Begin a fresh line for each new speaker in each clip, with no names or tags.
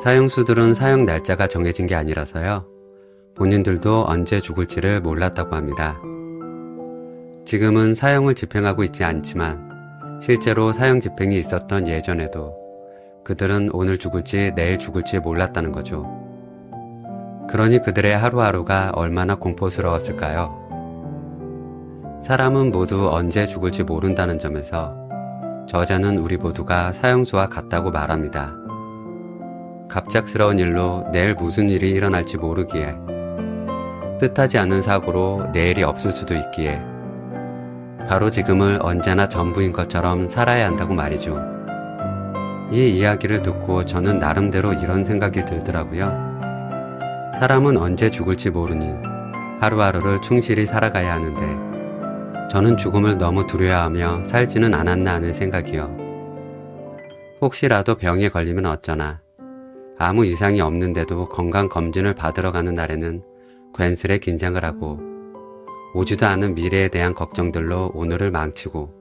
사형수들은 사형 날짜가 정해진 게 아니라서요. 본인들도 언제 죽을지를 몰랐다고 합니다. 지금은 사형을 집행하고 있지 않지만 실제로 사형 집행이 있었던 예전에도 그들은 오늘 죽을지 내일 죽을지 몰랐다는 거죠. 그러니 그들의 하루하루가 얼마나 공포스러웠을까요? 사람은 모두 언제 죽을지 모른다는 점에서 저자는 우리 모두가 사형수와 같다고 말합니다. 갑작스러운 일로 내일 무슨 일이 일어날지 모르기에, 뜻하지 않은 사고로 내일이 없을 수도 있기에 바로 지금을 언제나 전부인 것처럼 살아야 한다고 말이죠. 이 이야기를 듣고 저는 나름대로 이런 생각이 들더라고요. 사람은 언제 죽을지 모르니 하루하루를 충실히 살아가야 하는데 저는 죽음을 너무 두려워하며 살지는 않았나 하는 생각이요. 혹시라도 병에 걸리면 어쩌나, 아무 이상이 없는데도 건강검진을 받으러 가는 날에는 괜스레 긴장을 하고 오지도 않은 미래에 대한 걱정들로 오늘을 망치고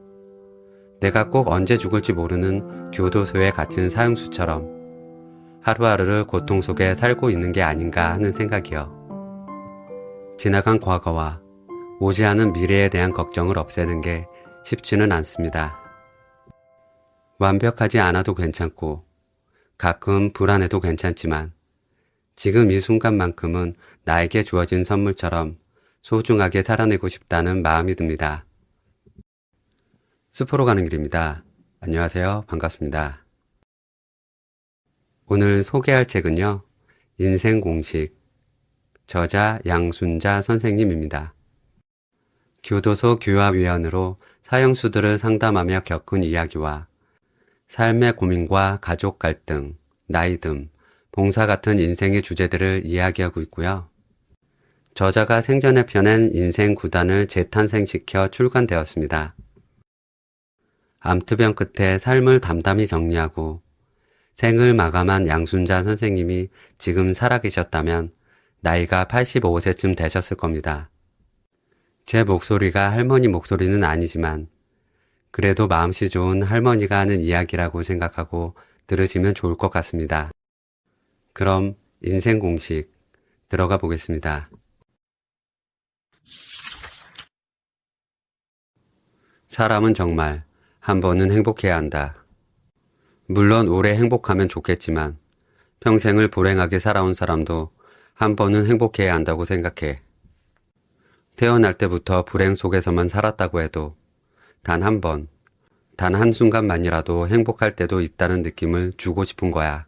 내가 꼭 언제 죽을지 모르는 교도소에 갇힌 사형수처럼 하루하루를 고통 속에 살고 있는 게 아닌가 하는 생각이요. 지나간 과거와 오지 않은 미래에 대한 걱정을 없애는 게 쉽지는 않습니다. 완벽하지 않아도 괜찮고 가끔 불안해도 괜찮지만 지금 이 순간만큼은 나에게 주어진 선물처럼 소중하게 살아내고 싶다는 마음이 듭니다. 숲으로 가는 길입니다. 안녕하세요. 반갑습니다. 오늘 소개할 책은요. 인생 공식, 저자 양순자 선생님입니다. 교도소 교화위원으로 사형수들을 상담하며 겪은 이야기와 삶의 고민과 가족 갈등, 나이듦, 봉사 같은 인생의 주제들을 이야기하고 있고요. 저자가 생전에 펴낸 인생 9단을 재탄생시켜 출간되었습니다. 암투병 끝에 삶을 담담히 정리하고 생을 마감한 양순자 선생님이 지금 살아계셨다면 나이가 85세쯤 되셨을 겁니다. 제 목소리가 할머니 목소리는 아니지만 그래도 마음씨 좋은 할머니가 하는 이야기라고 생각하고 들으시면 좋을 것 같습니다. 그럼 인생 공식 들어가 보겠습니다. 사람은 정말 한 번은 행복해야 한다. 물론 오래 행복하면 좋겠지만 평생을 불행하게 살아온 사람도 한 번은 행복해야 한다고 생각해. 태어날 때부터 불행 속에서만 살았다고 해도 단 한 번, 단 한순간만이라도 행복할 때도 있다는 느낌을 주고 싶은 거야.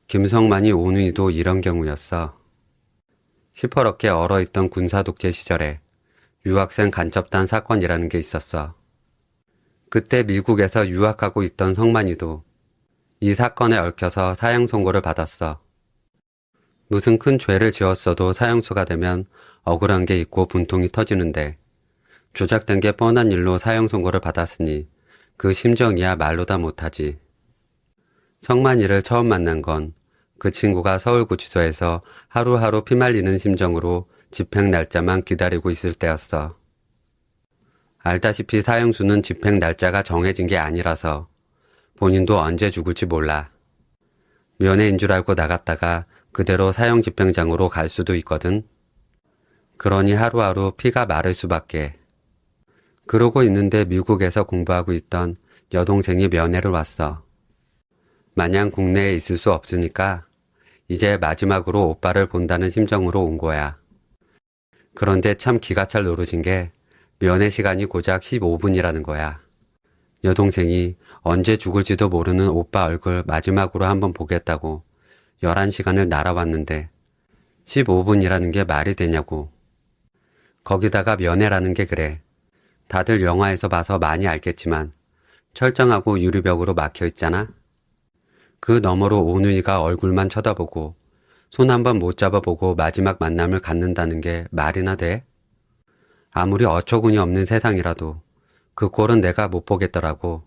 김성만이 오누이도 이런 경우였어. 시퍼렇게 얼어있던 군사독재 시절에 유학생 간첩단 사건이라는 게 있었어. 그때 미국에서 유학하고 있던 성만이도 이 사건에 얽혀서 사형 선고를 받았어. 무슨 큰 죄를 지었어도 사형수가 되면 억울한 게 있고 분통이 터지는데 조작된 게 뻔한 일로 사형 선고를 받았으니 그 심정이야 말로 다 못하지. 성만이를 처음 만난 건 그 친구가 서울구치소에서 하루하루 피말리는 심정으로 집행 날짜만 기다리고 있을 때였어. 알다시피 사형수는 집행 날짜가 정해진 게 아니라서 본인도 언제 죽을지 몰라. 면회인 줄 알고 나갔다가 그대로 사형 집행장으로 갈 수도 있거든. 그러니 하루하루 피가 마를 수밖에. 그러고 있는데 미국에서 공부하고 있던 여동생이 면회를 왔어. 마냥 국내에 있을 수 없으니까 이제 마지막으로 오빠를 본다는 심정으로 온 거야. 그런데 참 기가 찰 노릇인 게 면회 시간이 고작 15분이라는 거야. 여동생이 언제 죽을지도 모르는 오빠 얼굴 마지막으로 한번 보겠다고 11시간을 날아왔는데 15분이라는 게 말이 되냐고. 거기다가 면회라는 게 그래. 다들 영화에서 봐서 많이 알겠지만 철저하고 유리벽으로 막혀 있잖아. 그 너머로 오누이가 얼굴만 쳐다보고 손 한번 못 잡아보고 마지막 만남을 갖는다는 게 말이나 돼? 아무리 어처구니 없는 세상이라도 그 꼴은 내가 못 보겠더라고.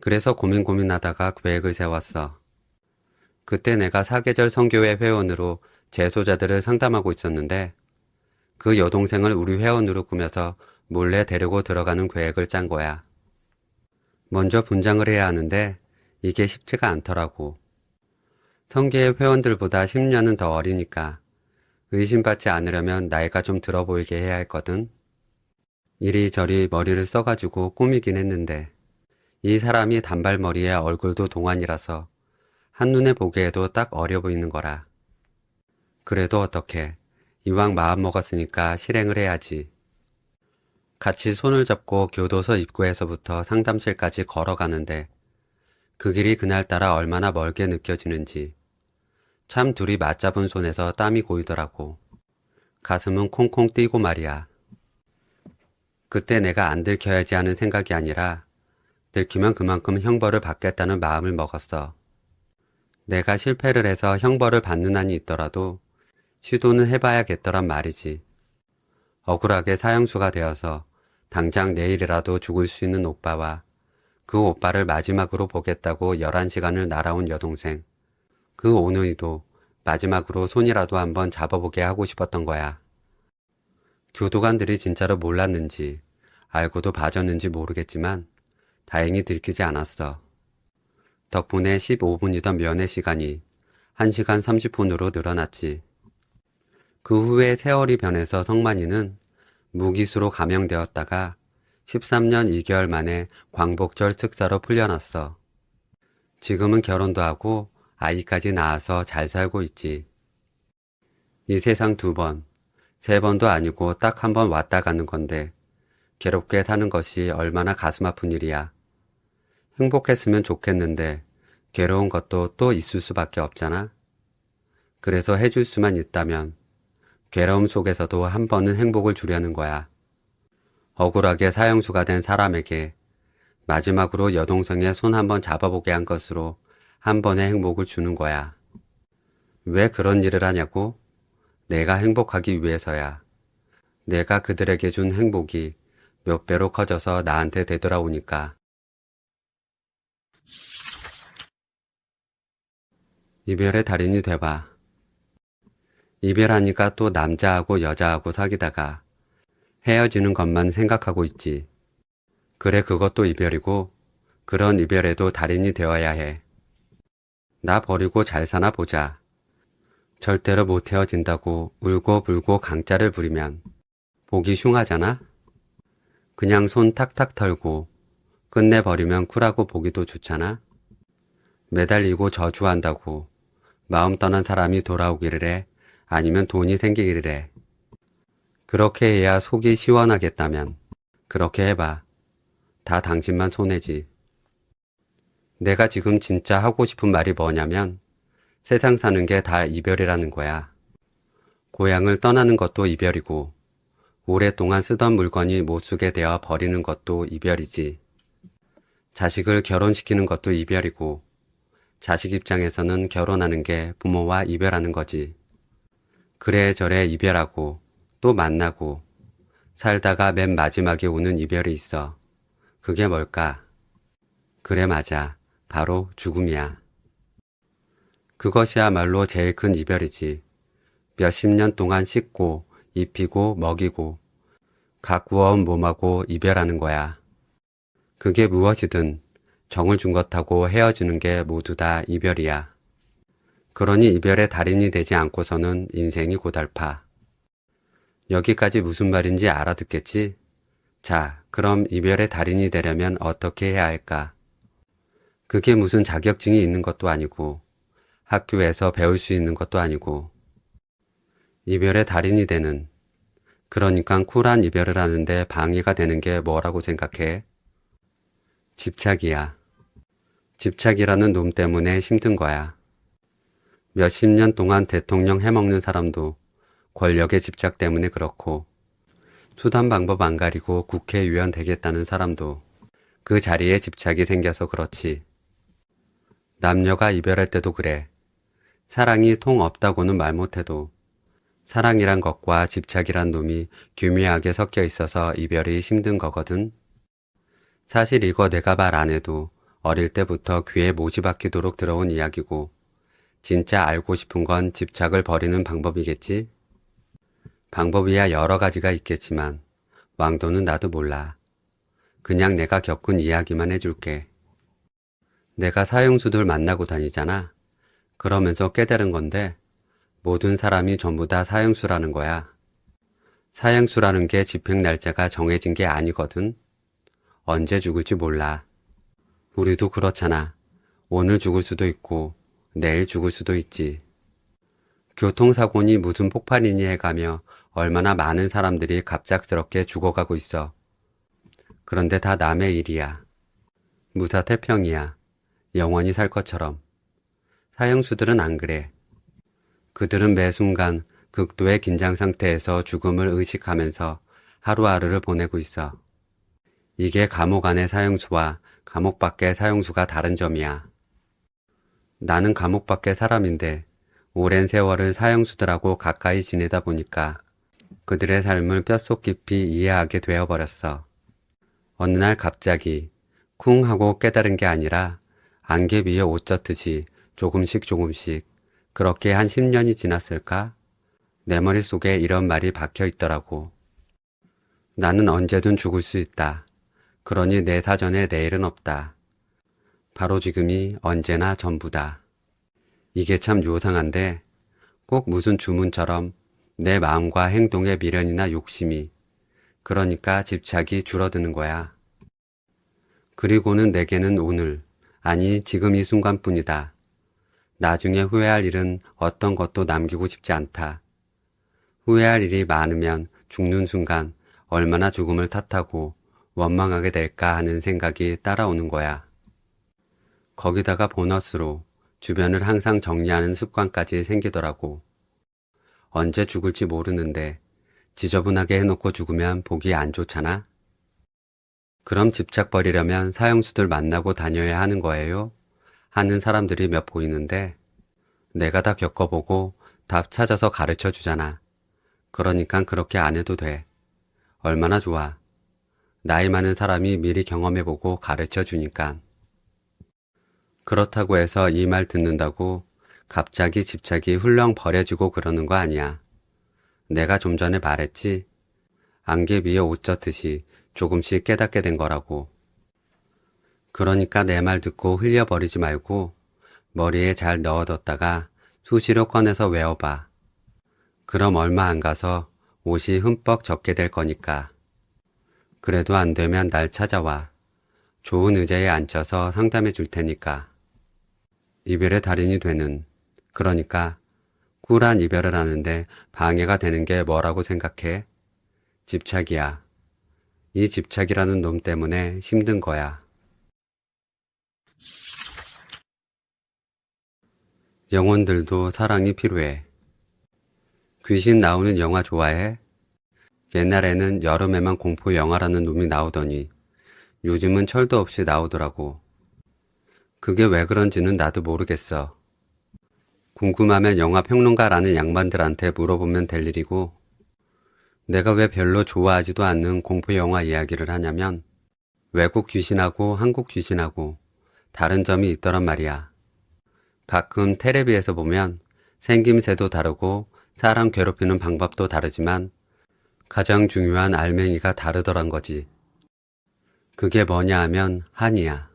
그래서 고민하다가 계획을 세웠어. 그때 내가 사계절 선교회 회원으로 재소자들을 상담하고 있었는데 그 여동생을 우리 회원으로 꾸며서 몰래 데리고 들어가는 계획을 짠 거야. 먼저 분장을 해야 하는데 이게 쉽지가 않더라고. 성계의 회원들보다 10년은 더 어리니까 의심받지 않으려면 나이가 좀 들어 보이게 해야 했거든. 이리저리 머리를 써가지고 꾸미긴 했는데 이 사람이 단발머리에 얼굴도 동안이라서 한눈에 보기에도 딱 어려 보이는 거라. 그래도 어떡해. 이왕 마음먹었으니까 실행을 해야지. 같이 손을 잡고 교도소 입구에서부터 상담실까지 걸어가는데 그 길이 그날따라 얼마나 멀게 느껴지는지 참 둘이 맞잡은 손에서 땀이 고이더라고. 가슴은 콩콩 뛰고 말이야. 그때 내가 안 들켜야지 하는 생각이 아니라 들키면 그만큼 형벌을 받겠다는 마음을 먹었어. 내가 실패를 해서 형벌을 받는 한이 있더라도 시도는 해봐야겠더란 말이지. 억울하게 사형수가 되어서 당장 내일이라도 죽을 수 있는 오빠와 그 오빠를 마지막으로 보겠다고 11시간을 날아온 여동생. 그 오누이도 마지막으로 손이라도 한번 잡아보게 하고 싶었던 거야. 교도관들이 진짜로 몰랐는지 알고도 봐줬는지 모르겠지만 다행히 들키지 않았어. 덕분에 15분이던 면회 시간이 1시간 30분으로 늘어났지. 그 후에 세월이 변해서 성만이는 무기수로 감형되었다가 13년 2개월 만에 광복절 특사로 풀려났어. 지금은 결혼도 하고 아이까지 낳아서 잘 살고 있지. 이 세상 2번, 3번도 아니고 딱 1번 왔다 가는 건데 괴롭게 사는 것이 얼마나 가슴 아픈 일이야. 행복했으면 좋겠는데 괴로운 것도 또 있을 수밖에 없잖아. 그래서 해줄 수만 있다면 괴로움 속에서도 한 번은 행복을 주려는 거야. 억울하게 사형수가 된 사람에게 마지막으로 여동생의 손 한번 잡아보게 한 것으로 한 번의 행복을 주는 거야. 왜 그런 일을 하냐고? 내가 행복하기 위해서야. 내가 그들에게 준 행복이 몇 배로 커져서 나한테 되돌아오니까. 이별의 달인이 돼봐. 이별하니까 또 남자하고 여자하고 사귀다가 헤어지는 것만 생각하고 있지. 그래, 그것도 이별이고 그런 이별에도 달인이 되어야 해. 나 버리고 잘 사나 보자. 절대로 못 헤어진다고 울고불고 강짜를 부리면 보기 흉하잖아? 그냥 손 탁탁 털고 끝내버리면 쿨하고 보기도 좋잖아? 매달리고 저주한다고 마음 떠난 사람이 돌아오기를 해? 아니면 돈이 생기기를 해? 그렇게 해야 속이 시원하겠다면 그렇게 해봐. 다 당신만 손해지. 내가 지금 진짜 하고 싶은 말이 뭐냐면 세상 사는 게 다 이별이라는 거야. 고향을 떠나는 것도 이별이고 오랫동안 쓰던 물건이 못 쓰게 되어 버리는 것도 이별이지. 자식을 결혼시키는 것도 이별이고 자식 입장에서는 결혼하는 게 부모와 이별하는 거지. 그래 저래 이별하고 또 만나고 살다가 맨 마지막에 오는 이별이 있어. 그게 뭘까? 그래 맞아. 바로 죽음이야. 그것이야말로 제일 큰 이별이지. 몇십 년 동안 씻고 입히고 먹이고 가꾸어온 몸하고 이별하는 거야. 그게 무엇이든 정을 준 것하고 헤어지는 게 모두 다 이별이야. 그러니 이별의 달인이 되지 않고서는 인생이 고달파. 여기까지 무슨 말인지 알아듣겠지? 자, 그럼 이별의 달인이 되려면 어떻게 해야 할까? 그게 무슨 자격증이 있는 것도 아니고 학교에서 배울 수 있는 것도 아니고 이별의 달인이 되는, 그러니까 쿨한 이별을 하는데 방해가 되는 게 뭐라고 생각해? 집착이야. 집착이라는 놈 때문에 힘든 거야. 몇십 년 동안 대통령 해먹는 사람도 권력의 집착 때문에 그렇고 수단 방법 안 가리고 국회의원 되겠다는 사람도 그 자리에 집착이 생겨서 그렇지. 남녀가 이별할 때도 그래. 사랑이 통 없다고는 말 못해도 사랑이란 것과 집착이란 놈이 교묘하게 섞여 있어서 이별이 힘든 거거든. 사실 이거 내가 말 안 해도 어릴 때부터 귀에 못이 박히도록 들어온 이야기고 진짜 알고 싶은 건 집착을 버리는 방법이겠지? 방법이야 여러 가지가 있겠지만 왕도는 나도 몰라. 그냥 내가 겪은 이야기만 해줄게. 내가 사형수들 만나고 다니잖아. 그러면서 깨달은 건데 모든 사람이 전부 다 사형수라는 거야. 사형수라는 게 집행 날짜가 정해진 게 아니거든. 언제 죽을지 몰라. 우리도 그렇잖아. 오늘 죽을 수도 있고 내일 죽을 수도 있지. 교통사고니 무슨 폭발이니 해가며 얼마나 많은 사람들이 갑작스럽게 죽어가고 있어. 그런데 다 남의 일이야. 무사태평이야. 영원히 살 것처럼. 사형수들은 안 그래. 그들은 매 순간 극도의 긴장 상태에서 죽음을 의식하면서 하루하루를 보내고 있어. 이게 감옥 안의 사형수와 감옥 밖의 사형수가 다른 점이야. 나는 감옥 밖의 사람인데 오랜 세월을 사형수들하고 가까이 지내다 보니까 그들의 삶을 뼛속 깊이 이해하게 되어버렸어. 어느 날 갑자기 쿵 하고 깨달은 게 아니라 안개 위에 옷 젖듯이 조금씩 그렇게 한 10년이 지났을까? 내 머릿속에 이런 말이 박혀 있더라고. 나는 언제든 죽을 수 있다. 그러니 내 사전에 내일은 없다. 바로 지금이 언제나 전부다. 이게 참 요상한데 꼭 무슨 주문처럼 내 마음과 행동의 미련이나 욕심이, 그러니까 집착이 줄어드는 거야. 그리고는 내게는 오늘, 아니 지금 이 순간뿐이다. 나중에 후회할 일은 어떤 것도 남기고 싶지 않다. 후회할 일이 많으면 죽는 순간 얼마나 죽음을 탓하고 원망하게 될까 하는 생각이 따라오는 거야. 거기다가 보너스로 주변을 항상 정리하는 습관까지 생기더라고. 언제 죽을지 모르는데 지저분하게 해놓고 죽으면 보기 안 좋잖아? 그럼 집착 버리려면 사형수들 만나고 다녀야 하는 거예요? 하는 사람들이 몇 보이는데 내가 다 겪어보고 답 찾아서 가르쳐 주잖아. 그러니까 그렇게 안 해도 돼. 얼마나 좋아. 나이 많은 사람이 미리 경험해보고 가르쳐 주니까. 그렇다고 해서 이 말 듣는다고 갑자기 집착이 훌렁 버려지고 그러는 거 아니야. 내가 좀 전에 말했지. 안개 위에 옷 젖듯이 조금씩 깨닫게 된 거라고. 그러니까 내 말 듣고 흘려버리지 말고 머리에 잘 넣어뒀다가 수시로 꺼내서 외워봐. 그럼 얼마 안 가서 옷이 흠뻑 젖게 될 거니까. 그래도 안 되면 날 찾아와. 좋은 의자에 앉혀서 상담해 줄 테니까. 이별의 달인이 되는, 그러니까 쿨한 이별을 하는데 방해가 되는 게 뭐라고 생각해? 집착이야. 이 집착이라는 놈 때문에 힘든 거야. 영혼들도 사랑이 필요해. 귀신 나오는 영화 좋아해? 옛날에는 여름에만 공포 영화라는 놈이 나오더니 요즘은 철도 없이 나오더라고. 그게 왜 그런지는 나도 모르겠어. 궁금하면 영화 평론가라는 양반들한테 물어보면 될 일이고, 내가 왜 별로 좋아하지도 않는 공포 영화 이야기를 하냐면 외국 귀신하고 한국 귀신하고 다른 점이 있더란 말이야. 가끔 텔레비에서 보면 생김새도 다르고 사람 괴롭히는 방법도 다르지만 가장 중요한 알맹이가 다르더란 거지. 그게 뭐냐 하면 한이야.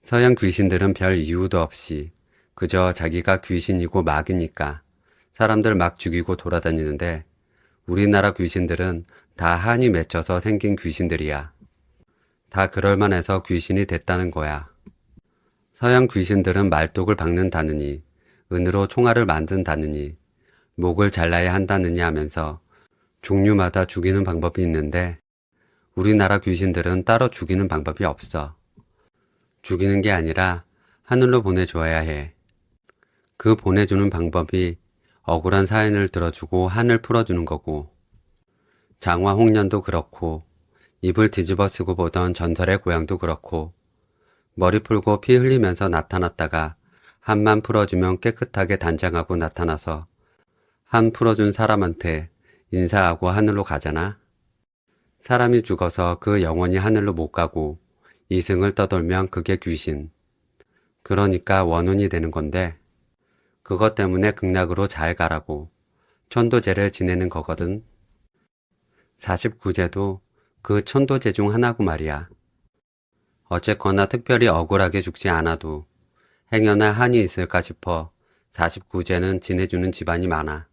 서양 귀신들은 별 이유도 없이 그저 자기가 귀신이고 막이니까 사람들 막 죽이고 돌아다니는데 우리나라 귀신들은 다 한이 맺혀서 생긴 귀신들이야. 다 그럴만해서 귀신이 됐다는 거야. 서양 귀신들은 말뚝을 박는다느니, 은으로 총알을 만든다느니, 목을 잘라야 한다느니 하면서 종류마다 죽이는 방법이 있는데 우리나라 귀신들은 따로 죽이는 방법이 없어. 죽이는 게 아니라 하늘로 보내줘야 해. 그 보내주는 방법이 억울한 사연을 들어주고 한을 풀어주는 거고, 장화 홍련도 그렇고 입을 뒤집어 쓰고 보던 전설의 고향도 그렇고, 머리 풀고 피 흘리면서 나타났다가 한만 풀어주면 깨끗하게 단장하고 나타나서 한 풀어준 사람한테 인사하고 하늘로 가잖아. 사람이 죽어서 그 영혼이 하늘로 못 가고 이승을 떠돌면 그게 귀신. 그러니까 원혼이 되는 건데 그것 때문에 극락으로 잘 가라고 천도제를 지내는 거거든. 49제도 그 천도제 중 하나고 말이야. 어쨌거나 특별히 억울하게 죽지 않아도 행여나 한이 있을까 싶어 49제는 지내주는 집안이 많아.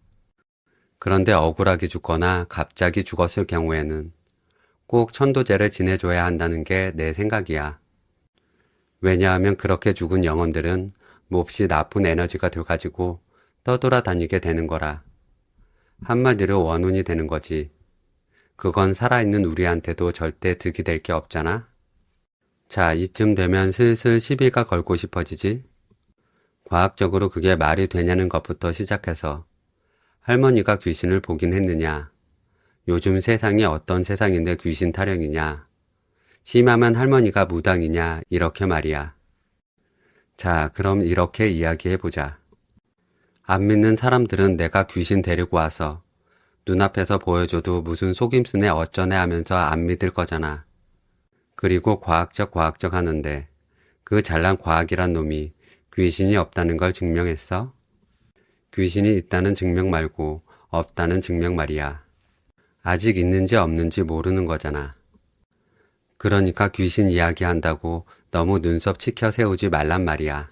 그런데 억울하게 죽거나 갑자기 죽었을 경우에는 꼭 천도제를 지내줘야 한다는 게 내 생각이야. 왜냐하면 그렇게 죽은 영혼들은 몹시 나쁜 에너지가 돼가지고 떠돌아다니게 되는 거라. 한마디로 원혼이 되는 거지. 그건 살아있는 우리한테도 절대 득이 될 게 없잖아. 자, 이쯤 되면 슬슬 시비가 걸고 싶어지지? 과학적으로 그게 말이 되냐는 것부터 시작해서 할머니가 귀신을 보긴 했느냐? 요즘 세상이 어떤 세상인데 귀신 타령이냐? 심하면 할머니가 무당이냐? 이렇게 말이야. 자, 그럼 이렇게 이야기해보자. 안 믿는 사람들은 내가 귀신 데리고 와서 눈앞에서 보여줘도 무슨 속임수네 어쩌네 하면서 안 믿을 거잖아. 그리고 과학적 하는데 그 잘난 과학이란 놈이 귀신이 없다는 걸 증명했어? 귀신이 있다는 증명 말고 없다는 증명 말이야. 아직 있는지 없는지 모르는 거잖아. 그러니까 귀신 이야기한다고 너무 눈썹 치켜 세우지 말란 말이야.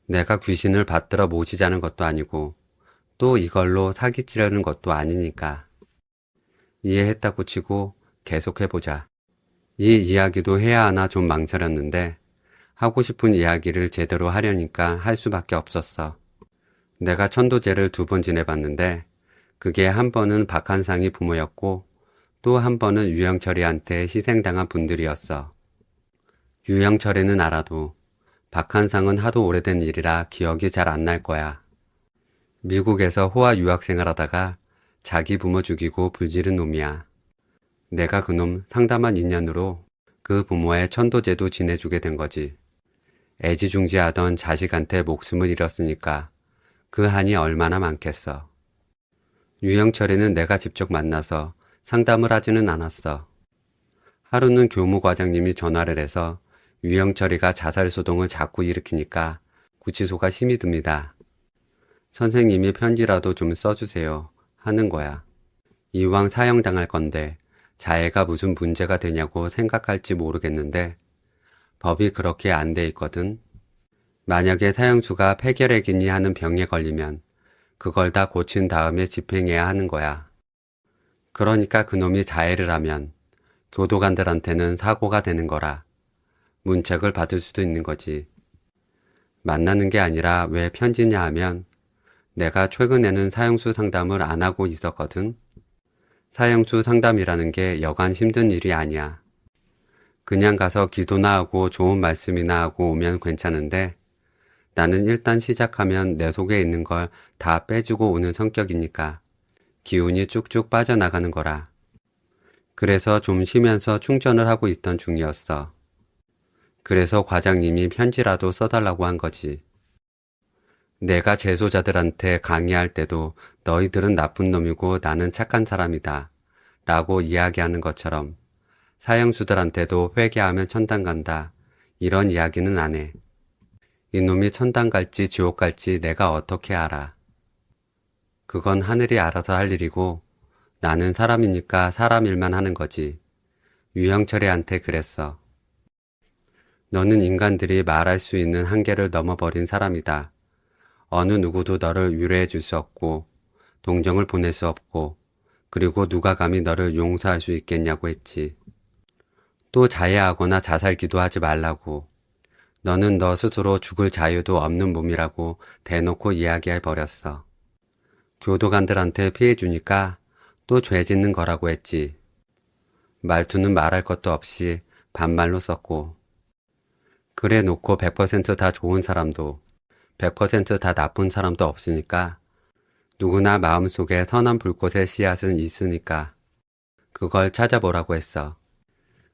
내가 귀신을 받들어 모시자는 것도 아니고 또 이걸로 사기치려는 것도 아니니까. 이해했다고 치고 계속해보자. 이 이야기도 해야 하나 좀 망설였는데 하고 싶은 이야기를 제대로 하려니까 할 수밖에 없었어. 내가 천도제를 2번 지내봤는데 그게 한 번은 박한상이 부모였고 또 한 번은 유영철이한테 희생당한 분들이었어. 유영철이는 알아도 박한상은 하도 오래된 일이라 기억이 잘 안 날 거야. 미국에서 호화 유학생활하다가 자기 부모 죽이고 불지른 놈이야. 내가 그놈 상담한 인연으로 그 부모의 천도제도 지내주게 된 거지. 애지중지하던 자식한테 목숨을 잃었으니까 그 한이 얼마나 많겠어. 유영철이는 내가 직접 만나서 상담을 하지는 않았어. 하루는 교무과장님이 전화를 해서 유영철이가 자살소동을 자꾸 일으키니까 구치소가 힘이 듭니다. 선생님이 편지라도 좀 써주세요 하는 거야. 이왕 사형당할 건데 자해가 무슨 문제가 되냐고 생각할지 모르겠는데 법이 그렇게 안 돼 있거든. 만약에 사형수가 폐결핵이니 하는 병에 걸리면 그걸 다 고친 다음에 집행해야 하는 거야. 그러니까 그놈이 자해를 하면 교도관들한테는 사고가 되는 거라 문책을 받을 수도 있는 거지. 만나는 게 아니라 왜 편지냐 하면 내가 최근에는 사형수 상담을 안 하고 있었거든. 사형수 상담이라는 게 여간 힘든 일이 아니야. 그냥 가서 기도나 하고 좋은 말씀이나 하고 오면 괜찮은데 나는 일단 시작하면 내 속에 있는 걸 다 빼주고 오는 성격이니까 기운이 쭉쭉 빠져나가는 거라. 그래서 좀 쉬면서 충전을 하고 있던 중이었어. 그래서 과장님이 편지라도 써달라고 한 거지. 내가 재소자들한테 강의할 때도 너희들은 나쁜 놈이고 나는 착한 사람이다 라고 이야기하는 것처럼 사형수들한테도 회개하면 천당 간다 이런 이야기는 안 해. 이놈이 천당 갈지 지옥 갈지 내가 어떻게 알아. 그건 하늘이 알아서 할 일이고 나는 사람이니까 사람 일만 하는 거지. 유영철이한테 그랬어. 너는 인간들이 말할 수 있는 한계를 넘어버린 사람이다. 어느 누구도 너를 위로해 줄 수 없고 동정을 보낼 수 없고 그리고 누가 감히 너를 용서할 수 있겠냐고 했지. 또 자해하거나 자살 기도하지 말라고. 너는 너 스스로 죽을 자유도 없는 몸이라고 대놓고 이야기해버렸어. 교도관들한테 피해 주니까 또 죄 짓는 거라고 했지. 말투는 말할 것도 없이 반말로 썼고. 그래 놓고 100%다 좋은 사람도 100%다 나쁜 사람도 없으니까 누구나 마음속에 선한 불꽃의 씨앗은 있으니까 그걸 찾아보라고 했어.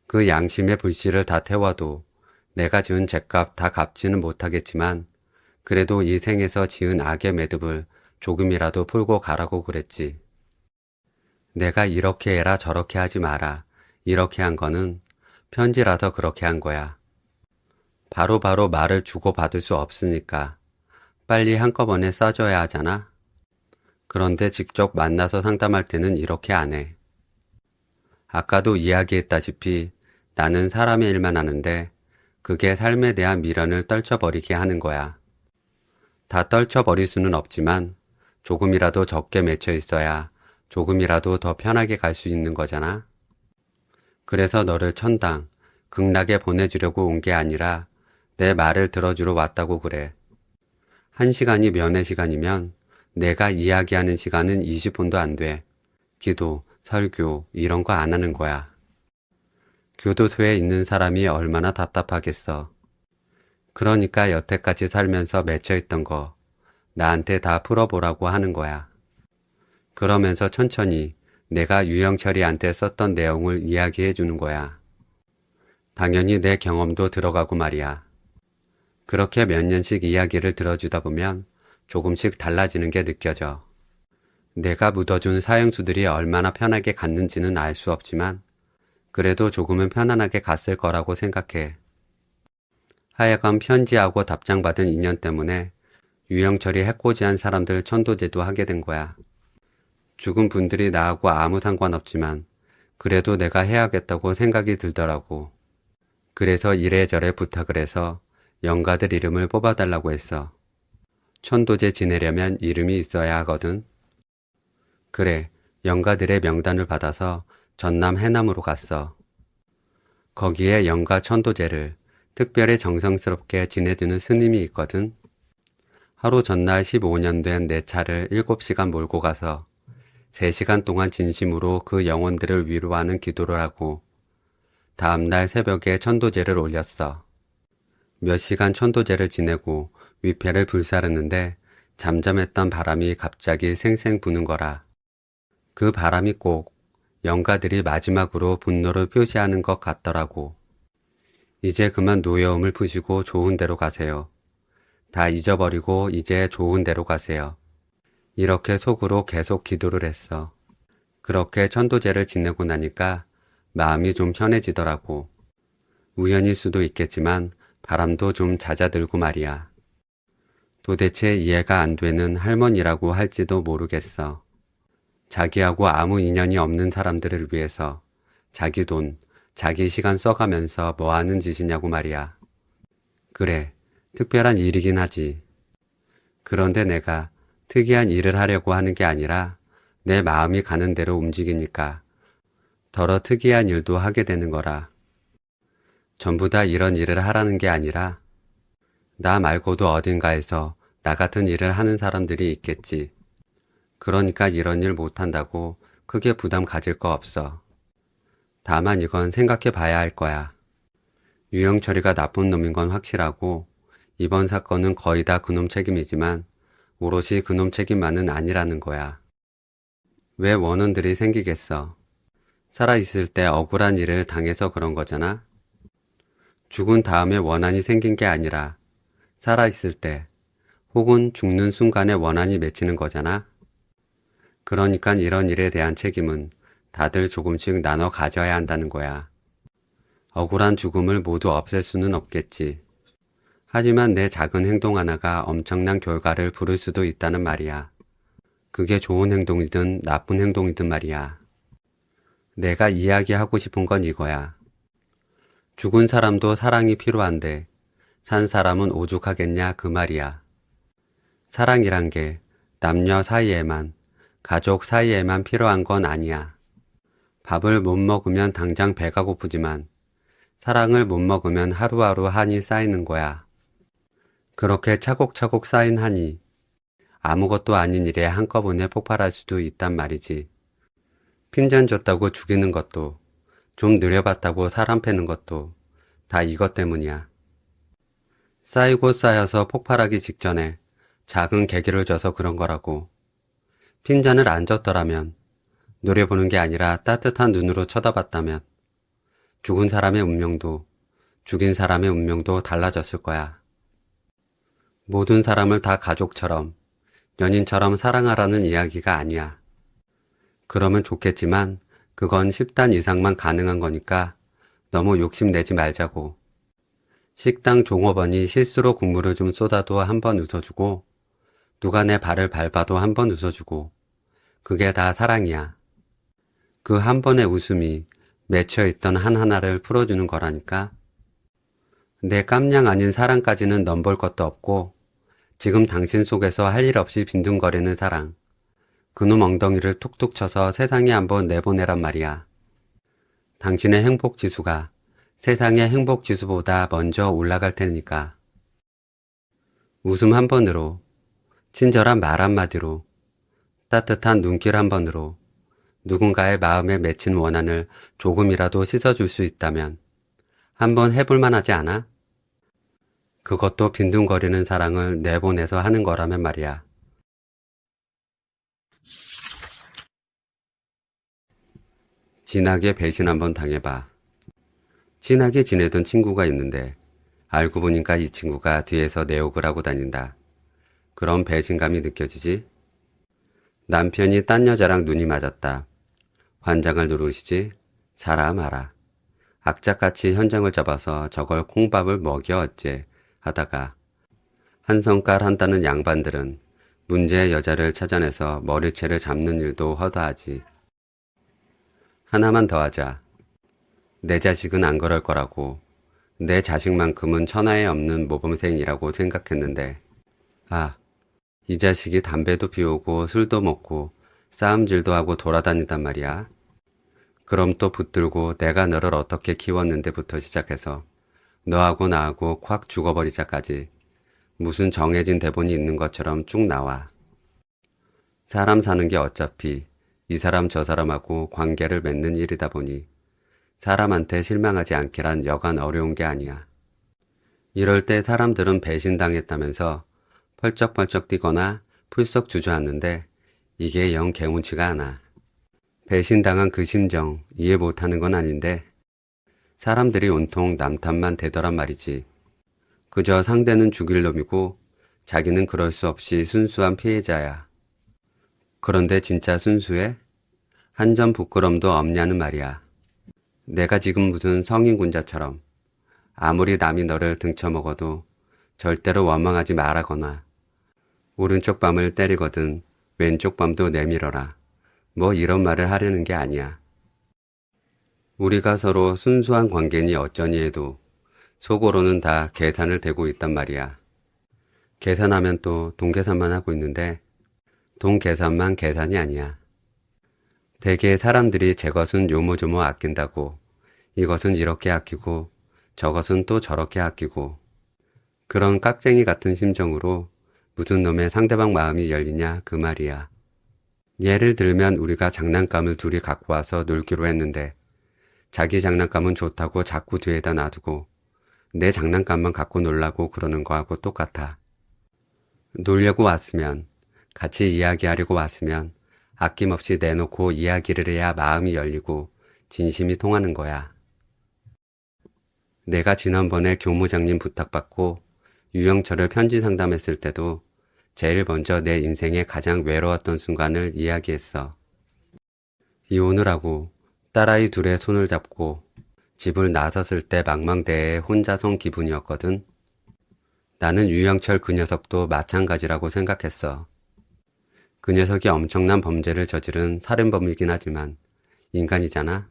그 양심의 불씨를 다 태워도 내가 지은 죄값 다 갚지는 못하겠지만 그래도 이 생에서 지은 악의 매듭을 조금이라도 풀고 가라고 그랬지. 내가 이렇게 해라 저렇게 하지 마라 이렇게 한 거는 편지라서 그렇게 한 거야. 바로바로 말을 주고받을 수 없으니까 빨리 한꺼번에 써줘야 하잖아. 그런데 직접 만나서 상담할 때는 이렇게 안 해. 아까도 이야기했다시피 나는 사람의 일만 하는데 그게 삶에 대한 미련을 떨쳐버리게 하는 거야. 다 떨쳐버릴 수는 없지만 조금이라도 적게 맺혀 있어야 조금이라도 더 편하게 갈 수 있는 거잖아. 그래서 너를 천당, 극락에 보내주려고 온 게 아니라 내 말을 들어주러 왔다고 그래. 1시간이 면회 시간이면 내가 이야기하는 시간은 20분도 안 돼. 기도, 설교 이런 거 안 하는 거야. 교도소에 있는 사람이 얼마나 답답하겠어. 그러니까 여태까지 살면서 맺혀있던 거 나한테 다 풀어보라고 하는 거야. 그러면서 천천히 내가 유영철이한테 썼던 내용을 이야기해 주는 거야. 당연히 내 경험도 들어가고 말이야. 그렇게 몇 년씩 이야기를 들어주다 보면 조금씩 달라지는 게 느껴져. 내가 묻어준 사형수들이 얼마나 편하게 갔는지는 알 수 없지만 그래도 조금은 편안하게 갔을 거라고 생각해. 하여간 편지하고 답장받은 인연 때문에 유영철이 해코지한 사람들 천도제도 하게 된 거야. 죽은 분들이 나하고 아무 상관없지만 그래도 내가 해야겠다고 생각이 들더라고. 그래서 이래저래 부탁을 해서 영가들 이름을 뽑아달라고 했어. 천도제 지내려면 이름이 있어야 하거든. 그래, 영가들의 명단을 받아서 전남 해남으로 갔어. 거기에 영가 천도제를 특별히 정성스럽게 지내주는 스님이 있거든. 하루 전날 15년 된 내 차를 7시간 몰고 가서 3시간 동안 진심으로 그 영혼들을 위로하는 기도를 하고 다음날 새벽에 천도제를 올렸어. 몇 시간 천도제를 지내고 위패를 불사르는데 잠잠했던 바람이 갑자기 쌩쌩 부는 거라. 그 바람이 꼭 영가들이 마지막으로 분노를 표시하는 것 같더라고. 이제 그만 노여움을 푸시고 좋은 데로 가세요. 다 잊어버리고 이제 좋은 데로 가세요. 이렇게 속으로 계속 기도를 했어. 그렇게 천도제를 지내고 나니까 마음이 좀 편해지더라고. 우연일 수도 있겠지만 바람도 좀 잦아들고 말이야. 도대체 이해가 안 되는 할머니라고 할지도 모르겠어. 자기하고 아무 인연이 없는 사람들을 위해서 자기 돈, 자기 시간 써가면서 뭐 하는 짓이냐고 말이야. 그래, 특별한 일이긴 하지. 그런데 내가 특이한 일을 하려고 하는 게 아니라 내 마음이 가는 대로 움직이니까 더러 특이한 일도 하게 되는 거라. 전부 다 이런 일을 하라는 게 아니라 나 말고도 어딘가에서 나 같은 일을 하는 사람들이 있겠지. 그러니까 이런 일 못한다고 크게 부담 가질 거 없어. 다만 이건 생각해 봐야 할 거야. 유영철이가 나쁜 놈인 건 확실하고 이번 사건은 거의 다 그놈 책임이지만 오롯이 그놈 책임만은 아니라는 거야. 왜 원혼들이 생기겠어? 살아있을 때 억울한 일을 당해서 그런 거잖아? 죽은 다음에 원한이 생긴 게 아니라 살아있을 때 혹은 죽는 순간에 원한이 맺히는 거잖아? 그러니까 이런 일에 대한 책임은 다들 조금씩 나눠 가져야 한다는 거야. 억울한 죽음을 모두 없앨 수는 없겠지. 하지만 내 작은 행동 하나가 엄청난 결과를 부를 수도 있다는 말이야. 그게 좋은 행동이든 나쁜 행동이든 말이야. 내가 이야기하고 싶은 건 이거야. 죽은 사람도 사랑이 필요한데 산 사람은 오죽하겠냐 그 말이야. 사랑이란 게 남녀 사이에만, 가족 사이에만 필요한 건 아니야. 밥을 못 먹으면 당장 배가 고프지만 사랑을 못 먹으면 하루하루 한이 쌓이는 거야. 그렇게 차곡차곡 쌓인 한이 아무것도 아닌 일에 한꺼번에 폭발할 수도 있단 말이지. 핀잔 줬다고 죽이는 것도, 좀 느려봤다고 사람 패는 것도 다 이것 때문이야. 쌓이고 쌓여서 폭발하기 직전에 작은 계기를 줘서 그런 거라고. 핀잔을 안 줬더라면, 노려보는 게 아니라 따뜻한 눈으로 쳐다봤다면 죽은 사람의 운명도, 죽인 사람의 운명도 달라졌을 거야. 모든 사람을 다 가족처럼, 연인처럼 사랑하라는 이야기가 아니야. 그러면 좋겠지만 그건 10단 이상만 가능한 거니까 너무 욕심내지 말자고. 식당 종업원이 실수로 국물을 좀 쏟아도 한번 웃어주고 누가 내 발을 밟아도 한번 웃어주고 그게 다 사랑이야. 그 한 번의 웃음이 맺혀있던 하나를 풀어주는 거라니까. 내 깜냥 아닌 사랑까지는 넘볼 것도 없고 지금 당신 속에서 할 일 없이 빈둥거리는 사랑. 그놈 엉덩이를 툭툭 쳐서 세상에 한번 내보내란 말이야. 당신의 행복 지수가 세상의 행복 지수보다 먼저 올라갈 테니까. 웃음 한 번으로, 친절한 말 한마디로, 따뜻한 눈길 한 번으로 누군가의 마음에 맺힌 원한을 조금이라도 씻어줄 수 있다면 한번 해볼 만하지 않아? 그것도 빈둥거리는 사랑을 내보내서 하는 거라면 말이야. 진하게 배신 한번 당해봐. 친하게 지내던 친구가 있는데 알고 보니까 이 친구가 뒤에서 내 욕을 하고 다닌다. 그런 배신감이 느껴지지? 남편이 딴 여자랑 눈이 맞았다. 환장을 누르시지? 살아 마라. 악착같이 현장을 잡아서 저걸 콩밥을 먹여 어째 하다가 한 성깔 한다는 양반들은 문제의 여자를 찾아내서 머리채를 잡는 일도 허다하지. 하나만 더 하자. 내 자식은 안 그럴 거라고. 내 자식만큼은 천하에 없는 모범생이라고 생각했는데 이 자식이 담배도 피우고 술도 먹고 싸움질도 하고 돌아다닌단 말이야. 그럼 또 붙들고 내가 너를 어떻게 키웠는데부터 시작해서 너하고 나하고 콱 죽어버리자까지 무슨 정해진 대본이 있는 것처럼 쭉 나와. 사람 사는 게 어차피 이 사람 저 사람하고 관계를 맺는 일이다 보니 사람한테 실망하지 않기란 여간 어려운 게 아니야. 이럴 때 사람들은 배신당했다면서 펄쩍펄쩍 뛰거나 풀썩 주저앉는데 이게 영 개운치가 않아. 배신당한 그 심정 이해 못하는 건 아닌데 사람들이 온통 남 탓만 대더란 말이지. 그저 상대는 죽일 놈이고 자기는 그럴 수 없이 순수한 피해자야. 그런데 진짜 순수해? 한 점 부끄럼도 없냐는 말이야. 내가 지금 무슨 성인군자처럼 아무리 남이 너를 등쳐먹어도 절대로 원망하지 말라거나 오른쪽 밤을 때리거든 왼쪽 밤도 내밀어라. 뭐 이런 말을 하려는 게 아니야. 우리가 서로 순수한 관계니 어쩌니 해도 속으로는 다 계산을 대고 있단 말이야. 계산하면 또 돈 계산만 하고 있는데 돈 계산만 계산이 아니야. 대개 사람들이 제 것은 요모조모 아낀다고 이것은 이렇게 아끼고 저것은 또 저렇게 아끼고 그런 깍쟁이 같은 심정으로 무슨 놈의 상대방 마음이 열리냐 그 말이야. 예를 들면 우리가 장난감을 둘이 갖고 와서 놀기로 했는데 자기 장난감은 좋다고 자꾸 뒤에다 놔두고 내 장난감만 갖고 놀라고 그러는 거하고 똑같아. 놀려고 왔으면 같이 이야기하려고 왔으면 아낌없이 내놓고 이야기를 해야 마음이 열리고 진심이 통하는 거야. 내가 지난번에 교무장님 부탁받고 유영철을 편지 상담했을 때도 제일 먼저 내 인생에 가장 외로웠던 순간을 이야기했어. 이혼을 하고 딸아이 둘의 손을 잡고 집을 나섰을 때 망망대해에 혼자 선 기분이었거든. 나는 유영철 그 녀석도 마찬가지라고 생각했어. 그 녀석이 엄청난 범죄를 저지른 살인범이긴 하지만 인간이잖아.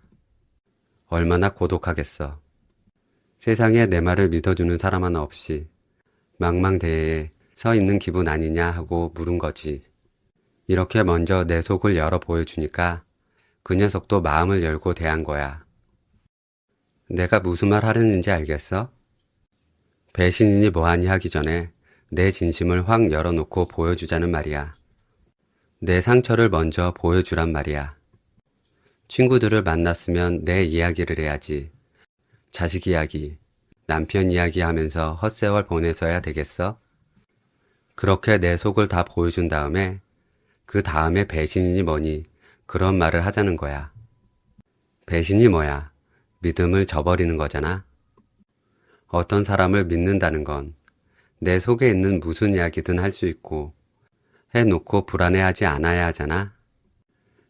얼마나 고독하겠어. 세상에 내 말을 믿어주는 사람 하나 없이 망망대해에 서 있는 기분 아니냐 하고 물은 거지. 이렇게 먼저 내 속을 열어 보여주니까 그 녀석도 마음을 열고 대한 거야. 내가 무슨 말 하려는지 알겠어? 배신이니 뭐하니 하기 전에 내 진심을 확 열어놓고 보여주자는 말이야. 내 상처를 먼저 보여주란 말이야. 친구들을 만났으면 내 이야기를 해야지. 자식 이야기, 남편 이야기 하면서 헛세월 보내서야 되겠어? 그렇게 내 속을 다 보여준 다음에 그 다음에 배신이니 뭐니 그런 말을 하자는 거야. 배신이 뭐야? 믿음을 저버리는 거잖아. 어떤 사람을 믿는다는 건 내 속에 있는 무슨 이야기든 할 수 있고 해놓고 불안해하지 않아야 하잖아.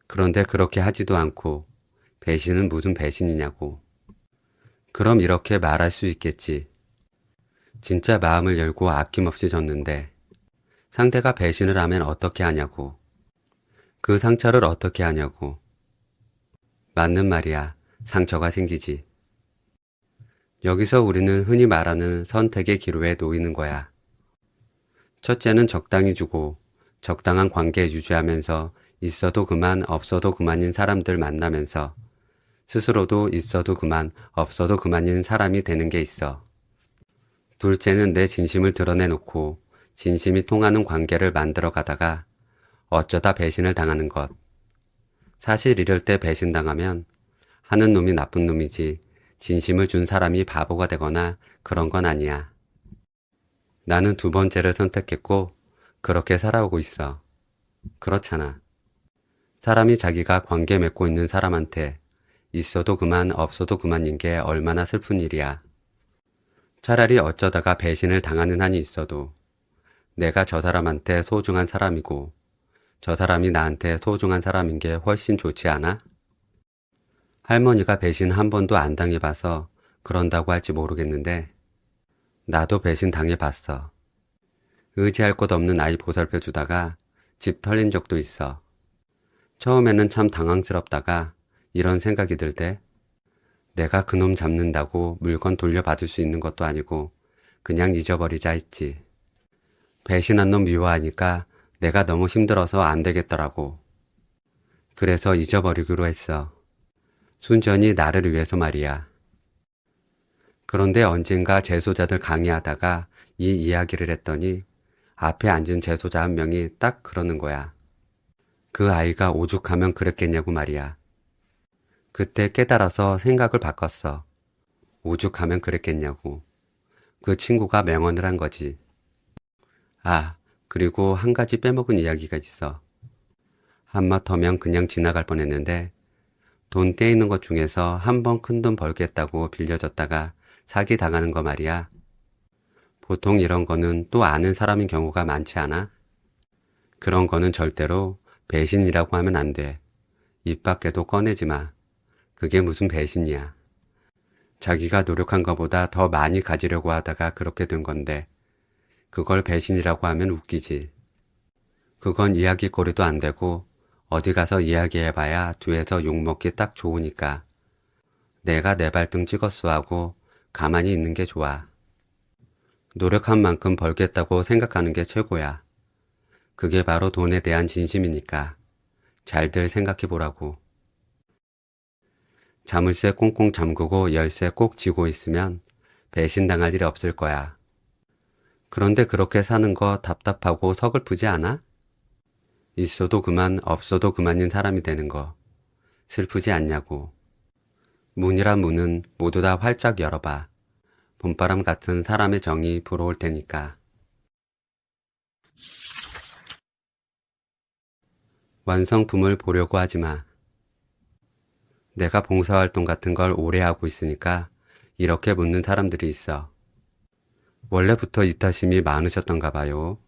그런데 그렇게 하지도 않고 배신은 무슨 배신이냐고. 그럼 이렇게 말할 수 있겠지. 진짜 마음을 열고 아낌없이 줬는데 상대가 배신을 하면 어떻게 하냐고. 그 상처를 어떻게 하냐고. 맞는 말이야. 상처가 생기지. 여기서 우리는 흔히 말하는 선택의 기로에 놓이는 거야. 첫째는 적당히 주고 적당한 관계 유지하면서 있어도 그만 없어도 그만인 사람들 만나면서 스스로도 있어도 그만 없어도 그만인 사람이 되는 게 있어. 둘째는 내 진심을 드러내놓고 진심이 통하는 관계를 만들어 가다가 어쩌다 배신을 당하는 것. 사실 이럴 때 배신당하면 하는 놈이 나쁜 놈이지 진심을 준 사람이 바보가 되거나 그런 건 아니야. 나는 두 번째를 선택했고 그렇게 살아오고 있어. 그렇잖아. 사람이 자기가 관계 맺고 있는 사람한테 있어도 그만 없어도 그만인 게 얼마나 슬픈 일이야. 차라리 어쩌다가 배신을 당하는 한이 있어도 내가 저 사람한테 소중한 사람이고 저 사람이 나한테 소중한 사람인 게 훨씬 좋지 않아? 할머니가 배신 한 번도 안 당해봐서 그런다고 할지 모르겠는데 나도 배신 당해봤어. 의지할 곳 없는 아이 보살펴주다가 집 털린 적도 있어. 처음에는 참 당황스럽다가 이런 생각이 들 때 내가 그놈 잡는다고 물건 돌려받을 수 있는 것도 아니고 그냥 잊어버리자 했지. 배신한 놈 미워하니까 내가 너무 힘들어서 안 되겠더라고. 그래서 잊어버리기로 했어. 순전히 나를 위해서 말이야. 그런데 언젠가 재소자들 강의하다가 이 이야기를 했더니 앞에 앉은 재소자 한 명이 딱 그러는 거야. 그 아이가 오죽하면 그랬겠냐고 말이야. 그때 깨달아서 생각을 바꿨어. 오죽하면 그랬겠냐고. 그 친구가 맹언을 한 거지. 아, 그리고 한 가지 빼먹은 이야기가 있어. 한마터면 그냥 지나갈 뻔했는데 돈 떼이는 것 중에서 한 번 큰 돈 벌겠다고 빌려줬다가 사기 당하는 거 말이야. 보통 이런 거는 또 아는 사람인 경우가 많지 않아? 그런 거는 절대로 배신이라고 하면 안 돼. 입 밖에도 꺼내지 마. 그게 무슨 배신이야. 자기가 노력한 것보다 더 많이 가지려고 하다가 그렇게 된 건데 그걸 배신이라고 하면 웃기지. 그건 이야기거리도 안 되고 어디 가서 이야기해봐야 뒤에서 욕먹기 딱 좋으니까 내가 내 발등 찍었어 하고 가만히 있는 게 좋아. 노력한 만큼 벌겠다고 생각하는 게 최고야. 그게 바로 돈에 대한 진심이니까 잘들 생각해보라고. 자물쇠 꽁꽁 잠그고 열쇠 꼭 쥐고 있으면 배신당할 일 없을 거야. 그런데 그렇게 사는 거 답답하고 서글프지 않아? 있어도 그만 없어도 그만인 사람이 되는 거 슬프지 않냐고. 문이란 문은 모두 다 활짝 열어봐. 봄바람 같은 사람의 정이 불어올 테니까. 완성품을 보려고 하지 마. 내가 봉사활동 같은 걸 오래 하고 있으니까 이렇게 묻는 사람들이 있어. 원래부터 이타심이 많으셨던가 봐요.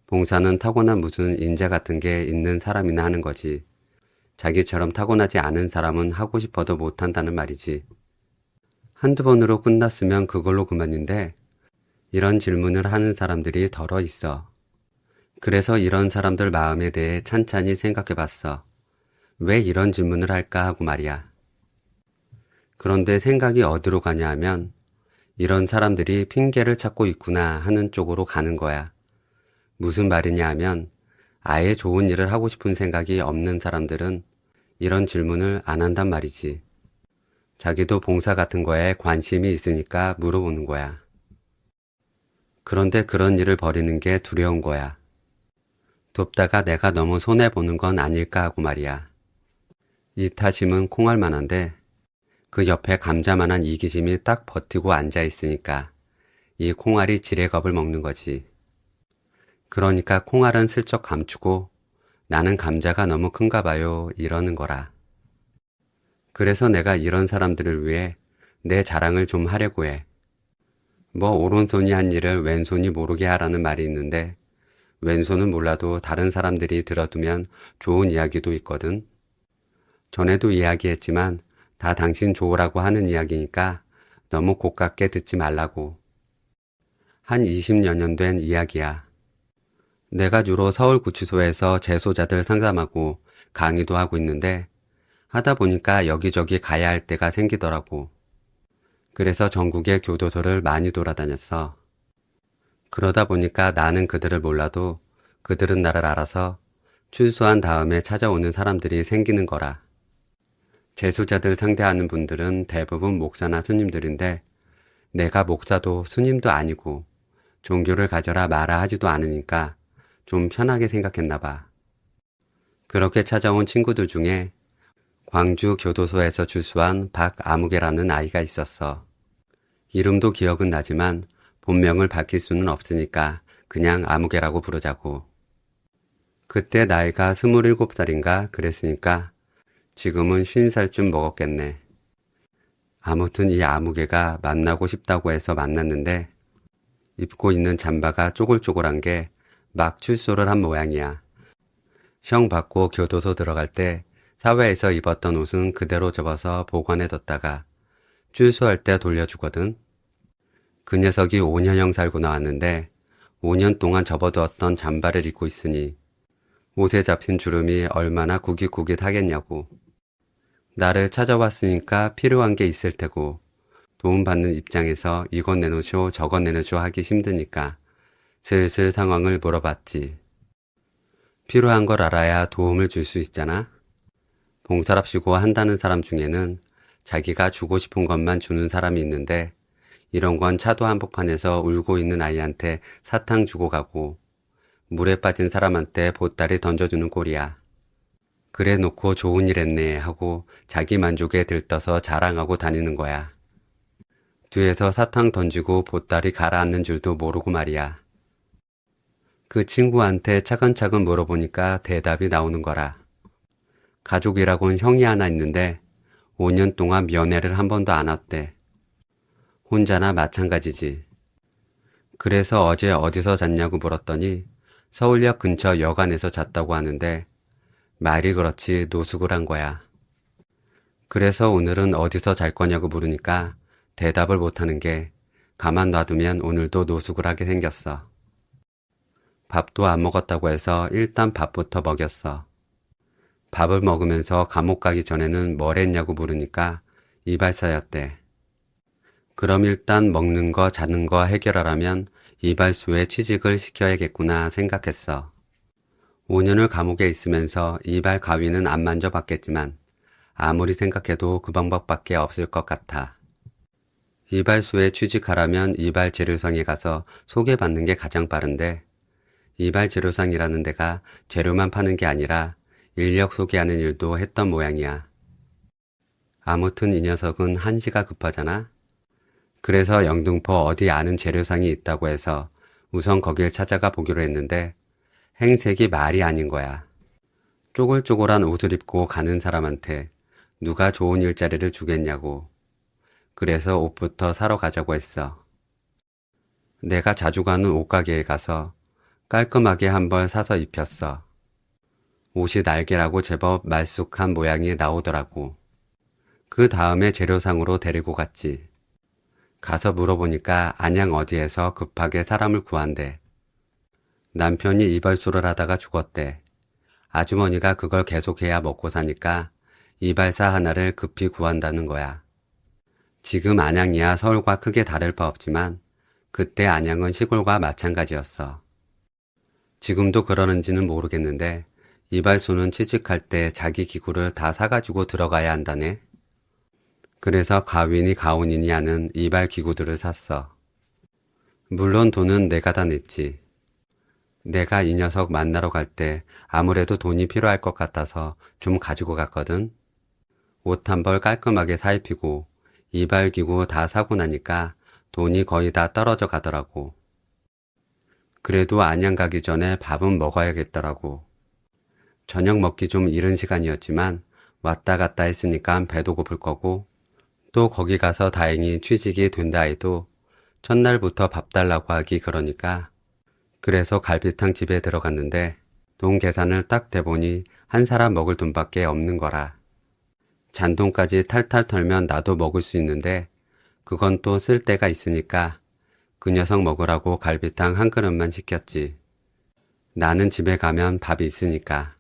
봉사는 타고난 무슨 인재 같은 게 있는 사람이나 하는 거지. 자기처럼 타고나지 않은 사람은 하고 싶어도 못한다는 말이지. 한두 번으로 끝났으면 그걸로 그만인데 이런 질문을 하는 사람들이 덜어 있어. 그래서 이런 사람들 마음에 대해 찬찬히 생각해 봤어. 왜 이런 질문을 할까 하고 말이야. 그런데 생각이 어디로 가냐 하면 이런 사람들이 핑계를 찾고 있구나 하는 쪽으로 가는 거야. 무슨 말이냐 하면 아예 좋은 일을 하고 싶은 생각이 없는 사람들은 이런 질문을 안 한단 말이지. 자기도 봉사 같은 거에 관심이 있으니까 물어보는 거야. 그런데 그런 일을 벌이는 게 두려운 거야. 돕다가 내가 너무 손해보는 건 아닐까 하고 말이야. 이타심은 콩알만한데 그 옆에 감자만한 이기심이 딱 버티고 앉아있으니까 이 콩알이 지레겁을 먹는 거지. 그러니까 콩알은 슬쩍 감추고 나는 감자가 너무 큰가 봐요 이러는 거라. 그래서 내가 이런 사람들을 위해 내 자랑을 좀 하려고 해. 뭐 오른손이 한 일을 왼손이 모르게 하라는 말이 있는데 왼손은 몰라도 다른 사람들이 들어두면 좋은 이야기도 있거든. 전에도 이야기했지만 다 당신 좋으라고 하는 이야기니까 너무 고깝게 듣지 말라고. 한 20여 년 된 이야기야. 내가 주로 서울구치소에서 재소자들 상담하고 강의도 하고 있는데 하다 보니까 여기저기 가야 할 때가 생기더라고. 그래서 전국의 교도소를 많이 돌아다녔어. 그러다 보니까 나는 그들을 몰라도 그들은 나를 알아서 출소한 다음에 찾아오는 사람들이 생기는 거라. 재소자들 상대하는 분들은 대부분 목사나 스님들인데 내가 목사도 스님도 아니고 종교를 가져라 마라 하지도 않으니까 좀 편하게 생각했나 봐. 그렇게 찾아온 친구들 중에 광주 교도소에서 출소한 박아무개라는 아이가 있었어. 이름도 기억은 나지만 본명을 밝힐 수는 없으니까 그냥 아무개라고 부르자고. 그때 나이가 27살인가 그랬으니까 지금은 50살쯤 먹었겠네. 아무튼 이 아무개가 만나고 싶다고 해서 만났는데 입고 있는 잠바가 쪼글쪼글한 게 막 출소를 한 모양이야. 형 받고 교도소 들어갈 때 사회에서 입었던 옷은 그대로 접어서 보관해뒀다가 출소할 때 돌려주거든. 그 녀석이 5년형 살고 나왔는데 5년 동안 접어두었던 잠바를 입고 있으니 옷에 잡힌 주름이 얼마나 구깃구깃하겠냐고. 나를 찾아왔으니까 필요한 게 있을 테고 도움받는 입장에서 이것 내놓으쇼 저것 내놓으쇼 하기 힘드니까 슬슬 상황을 물어봤지. 필요한 걸 알아야 도움을 줄 수 있잖아. 봉사랍시고 한다는 사람 중에는 자기가 주고 싶은 것만 주는 사람이 있는데 이런 건 차도 한복판에서 울고 있는 아이한테 사탕 주고 가고 물에 빠진 사람한테 보따리 던져주는 꼴이야. 그래 놓고 좋은 일 했네 하고 자기 만족에 들떠서 자랑하고 다니는 거야. 뒤에서 사탕 던지고 보따리 가라앉는 줄도 모르고 말이야. 그 친구한테 차근차근 물어보니까 대답이 나오는 거라. 가족이라곤 형이 하나 있는데 5년 동안 면회를 한 번도 안 왔대. 혼자나 마찬가지지. 그래서 어제 어디서 잤냐고 물었더니 서울역 근처 여관에서 잤다고 하는데 말이 그렇지 노숙을 한 거야. 그래서 오늘은 어디서 잘 거냐고 물으니까 대답을 못하는 게 가만 놔두면 오늘도 노숙을 하게 생겼어. 밥도 안 먹었다고 해서 일단 밥부터 먹였어. 밥을 먹으면서 감옥 가기 전에는 뭘 했냐고 물으니까 이발사였대. 그럼 일단 먹는 거 자는 거 해결하라면 이발소에 취직을 시켜야겠구나 생각했어. 5년을 감옥에 있으면서 이발 가위는 안 만져봤겠지만 아무리 생각해도 그 방법밖에 없을 것 같아. 이발소에 취직하라면 이발 재료상에 가서 소개받는 게 가장 빠른데 이발 재료상이라는 데가 재료만 파는 게 아니라 인력 소개하는 일도 했던 모양이야. 아무튼 이 녀석은 한시가 급하잖아. 그래서 영등포 어디 아는 재료상이 있다고 해서 우선 거길 찾아가 보기로 했는데 행색이 말이 아닌 거야. 쪼글쪼글한 옷을 입고 가는 사람한테 누가 좋은 일자리를 주겠냐고. 그래서 옷부터 사러 가자고 했어. 내가 자주 가는 옷가게에 가서 깔끔하게 한 벌 사서 입혔어. 옷이 날개라고 제법 말쑥한 모양이 나오더라고. 그 다음에 재료상으로 데리고 갔지. 가서 물어보니까 안양 어디에서 급하게 사람을 구한대. 남편이 이발소를 하다가 죽었대. 아주머니가 그걸 계속해야 먹고 사니까 이발사 하나를 급히 구한다는 거야. 지금 안양이야 서울과 크게 다를 바 없지만 그때 안양은 시골과 마찬가지였어. 지금도 그러는지는 모르겠는데 이발소는 취직할 때 자기 기구를 다 사가지고 들어가야 한다네. 그래서 가윈이 가온이니 하는 이발 기구들을 샀어. 물론 돈은 내가 다 냈지. 내가 이 녀석 만나러 갈 때 아무래도 돈이 필요할 것 같아서 좀 가지고 갔거든. 옷 한 벌 깔끔하게 사 입히고 이발 기구 다 사고 나니까 돈이 거의 다 떨어져 가더라고. 그래도 안양 가기 전에 밥은 먹어야겠더라고. 저녁 먹기 좀 이른 시간이었지만 왔다 갔다 했으니까 배도 고플 거고 또 거기 가서 다행히 취직이 된다 해도 첫날부터 밥 달라고 하기 그러니까 그래서 갈비탕 집에 들어갔는데 돈 계산을 딱 대보니 한 사람 먹을 돈밖에 없는 거라. 잔돈까지 탈탈 털면 나도 먹을 수 있는데 그건 또 쓸 데가 있으니까 그 녀석 먹으라고 갈비탕 한 그릇만 시켰지. 나는 집에 가면 밥이 있으니까.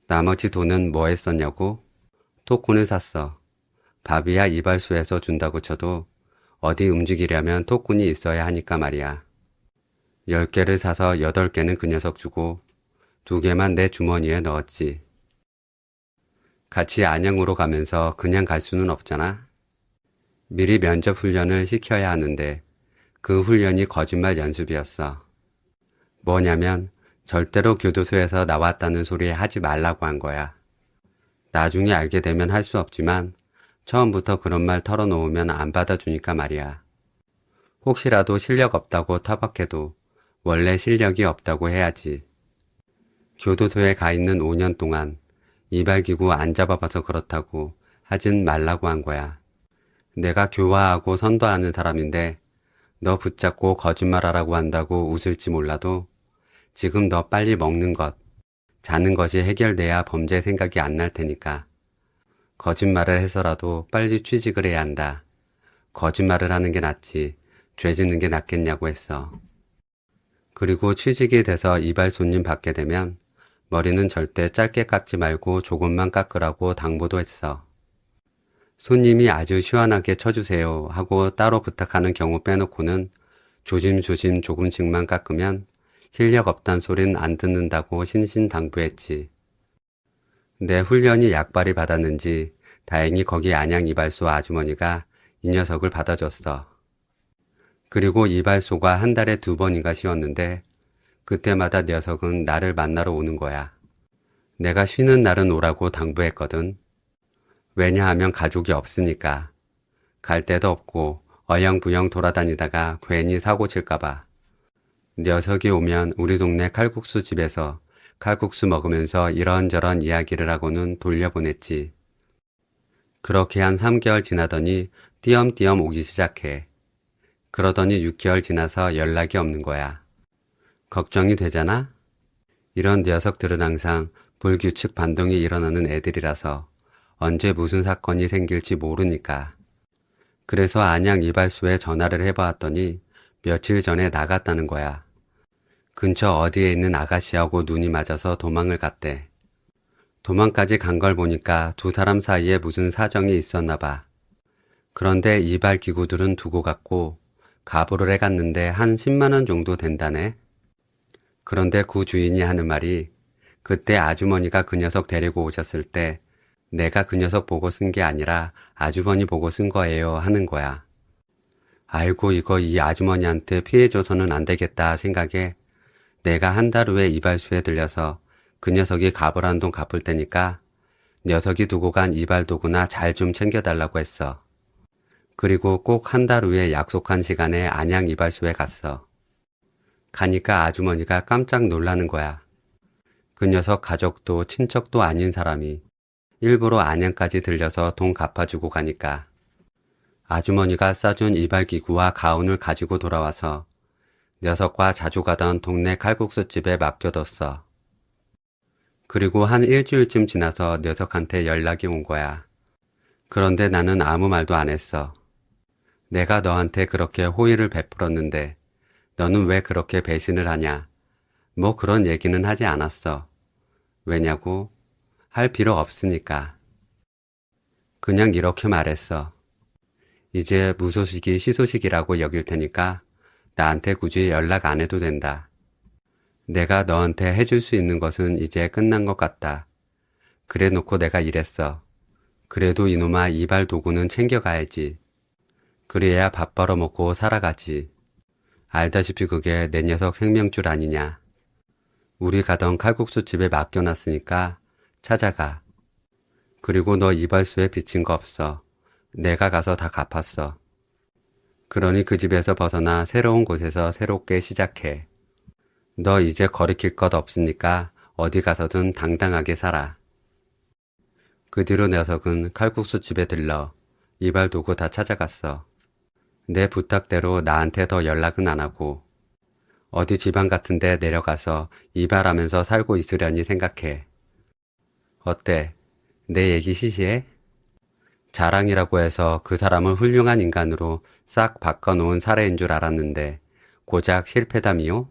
나머지 돈은 뭐 했었냐고? 토큰을 샀어. 밥이야 이발소에서 준다고 쳐도 어디 움직이려면 토큰이 있어야 하니까 말이야. 10개를 사서 8개는 그 녀석 주고 2개만 내 주머니에 넣었지. 같이 안양으로 가면서 그냥 갈 수는 없잖아. 미리 면접 훈련을 시켜야 하는데 그 훈련이 거짓말 연습이었어. 뭐냐면 절대로 교도소에서 나왔다는 소리 하지 말라고 한 거야. 나중에 알게 되면 할 수 없지만 처음부터 그런 말 털어놓으면 안 받아주니까 말이야. 혹시라도 실력 없다고 타박해도 원래 실력이 없다고 해야지. 교도소에 가 있는 5년 동안 이발기구 안 잡아봐서 그렇다고 하진 말라고 한 거야. 내가 교화하고 선도하는 사람인데 너 붙잡고 거짓말하라고 한다고 웃을지 몰라도 지금 너 빨리 먹는 것, 자는 것이 해결돼야 범죄 생각이 안 날 테니까. 거짓말을 해서라도 빨리 취직을 해야 한다. 거짓말을 하는 게 낫지 죄 짓는 게 낫겠냐고 했어. 그리고 취직이 돼서 이발 손님 받게 되면 머리는 절대 짧게 깎지 말고 조금만 깎으라고 당부도 했어. 손님이 아주 시원하게 쳐주세요 하고 따로 부탁하는 경우 빼놓고는 조심조심 조금씩만 깎으면 실력 없단 소린 안 듣는다고 신신당부했지. 내 훈련이 약발이 받았는지 다행히 거기 안양 이발소 아주머니가 이 녀석을 받아줬어. 그리고 이발소가 한 달에 2번인가 쉬었는데 그때마다 녀석은 나를 만나러 오는 거야. 내가 쉬는 날은 오라고 당부했거든. 왜냐하면 가족이 없으니까. 갈 데도 없고 어영부영 돌아다니다가 괜히 사고 칠까봐. 녀석이 오면 우리 동네 칼국수 집에서 칼국수 먹으면서 이런저런 이야기를 하고는 돌려보냈지. 그렇게 한 3개월 지나더니 띄엄띄엄 오기 시작해. 그러더니 6개월 지나서 연락이 없는 거야. 걱정이 되잖아? 이런 녀석들은 항상 불규칙 반동이 일어나는 애들이라서 언제 무슨 사건이 생길지 모르니까. 그래서 안양 이발소에 전화를 해보았더니 며칠 전에 나갔다는 거야. 근처 어디에 있는 아가씨하고 눈이 맞아서 도망을 갔대. 도망까지 간 걸 보니까 두 사람 사이에 무슨 사정이 있었나 봐. 그런데 이발 기구들은 두고 갔고 가보를 해갔는데 한 10만 원 정도 된다네. 그런데 그 주인이 하는 말이 그때 아주머니가 그 녀석 데리고 오셨을 때 내가 그 녀석 보고 쓴 게 아니라 아주머니 보고 쓴 거예요 하는 거야. 아이고 이거 이 아주머니한테 피해줘서는 안 되겠다 생각에 내가 한 달 후에 이발소에 들려서 그 녀석이 값을 한 돈 갚을 테니까 녀석이 두고 간 이발 도구나 잘 좀 챙겨달라고 했어. 그리고 꼭 한 달 후에 약속한 시간에 안양 이발소에 갔어. 가니까 아주머니가 깜짝 놀라는 거야. 그 녀석 가족도 친척도 아닌 사람이 일부러 안양까지 들려서 돈 갚아주고 가니까 아주머니가 싸준 이발기구와 가운을 가지고 돌아와서 녀석과 자주 가던 동네 칼국수집에 맡겨뒀어. 그리고 한 일주일쯤 지나서 녀석한테 연락이 온 거야. 그런데 나는 아무 말도 안 했어. 내가 너한테 그렇게 호의를 베풀었는데 너는 왜 그렇게 배신을 하냐? 뭐 그런 얘기는 하지 않았어. 왜냐고? 할 필요 없으니까. 그냥 이렇게 말했어. 이제 무소식이 시소식이라고 여길 테니까 나한테 굳이 연락 안 해도 된다. 내가 너한테 해줄 수 있는 것은 이제 끝난 것 같다. 그래 놓고 내가 이랬어. 그래도 이놈아 이발 도구는 챙겨가야지. 그래야 밥 벌어먹고 살아가지. 알다시피 그게 내 녀석 생명줄 아니냐. 우리 가던 칼국수 집에 맡겨놨으니까 찾아가. 그리고 너 이발소에 빚진 거 없어. 내가 가서 다 갚았어. 그러니 그 집에서 벗어나 새로운 곳에서 새롭게 시작해. 너 이제 거리낄 것 없으니까 어디 가서든 당당하게 살아. 그 뒤로 녀석은 칼국수 집에 들러 이발 도구 다 찾아갔어. 내 부탁대로 나한테 더 연락은 안 하고 어디 지방 같은 데 내려가서 이발하면서 살고 있으려니 생각해. 어때? 내 얘기 시시해? 자랑이라고 해서 그 사람을 훌륭한 인간으로 싹 바꿔놓은 사례인 줄 알았는데 고작 실패담이요?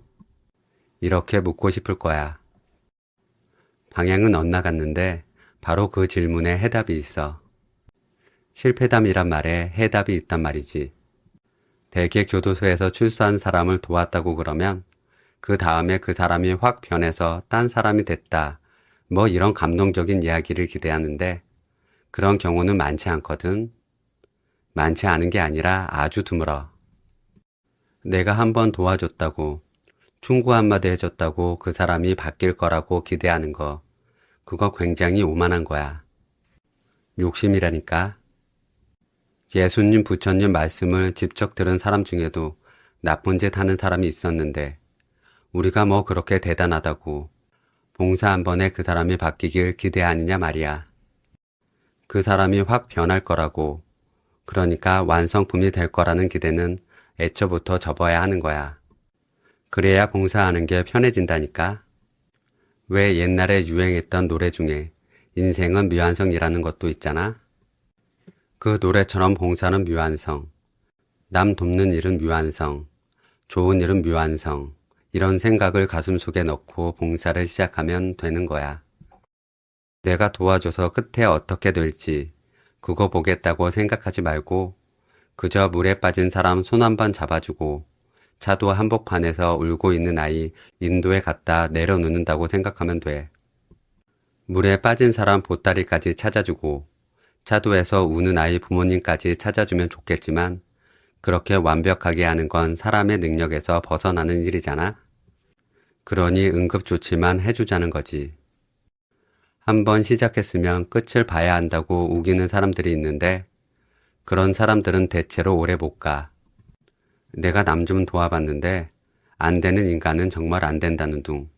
이렇게 묻고 싶을 거야. 방향은 엇나갔는데 바로 그 질문에 해답이 있어. 실패담이란 말에 해답이 있단 말이지. 대개 교도소에서 출소한 사람을 도왔다고 그러면 그 다음에 그 사람이 확 변해서 딴 사람이 됐다. 뭐 이런 감동적인 이야기를 기대하는데 그런 경우는 많지 않거든. 많지 않은 게 아니라 아주 드물어. 내가 한번 도와줬다고, 충고 한마디 해줬다고 그 사람이 바뀔 거라고 기대하는 거, 그거 굉장히 오만한 거야. 욕심이라니까. 예수님, 부처님 말씀을 직접 들은 사람 중에도 나쁜 짓 하는 사람이 있었는데 우리가 뭐 그렇게 대단하다고 봉사 한 번에 그 사람이 바뀌길 기대하느냐 말이야. 그 사람이 확 변할 거라고, 그러니까 완성품이 될 거라는 기대는 애초부터 접어야 하는 거야. 그래야 봉사하는 게 편해진다니까. 왜 옛날에 유행했던 노래 중에 인생은 미완성이라는 것도 있잖아. 그 노래처럼 봉사는 미완성, 남 돕는 일은 미완성, 좋은 일은 미완성, 이런 생각을 가슴속에 넣고 봉사를 시작하면 되는 거야. 내가 도와줘서 끝에 어떻게 될지 그거 보겠다고 생각하지 말고 그저 물에 빠진 사람 손 한 번 잡아주고 차도 한복판에서 울고 있는 아이 인도에 갖다 내려놓는다고 생각하면 돼. 물에 빠진 사람 보따리까지 찾아주고 차도에서 우는 아이 부모님까지 찾아주면 좋겠지만 그렇게 완벽하게 하는 건 사람의 능력에서 벗어나는 일이잖아. 그러니 응급조치만 해주자는 거지. 한번 시작했으면 끝을 봐야 한다고 우기는 사람들이 있는데 그런 사람들은 대체로 오래 못 가. 내가 남 좀 도와봤는데 안 되는 인간은 정말 안 된다는 둥.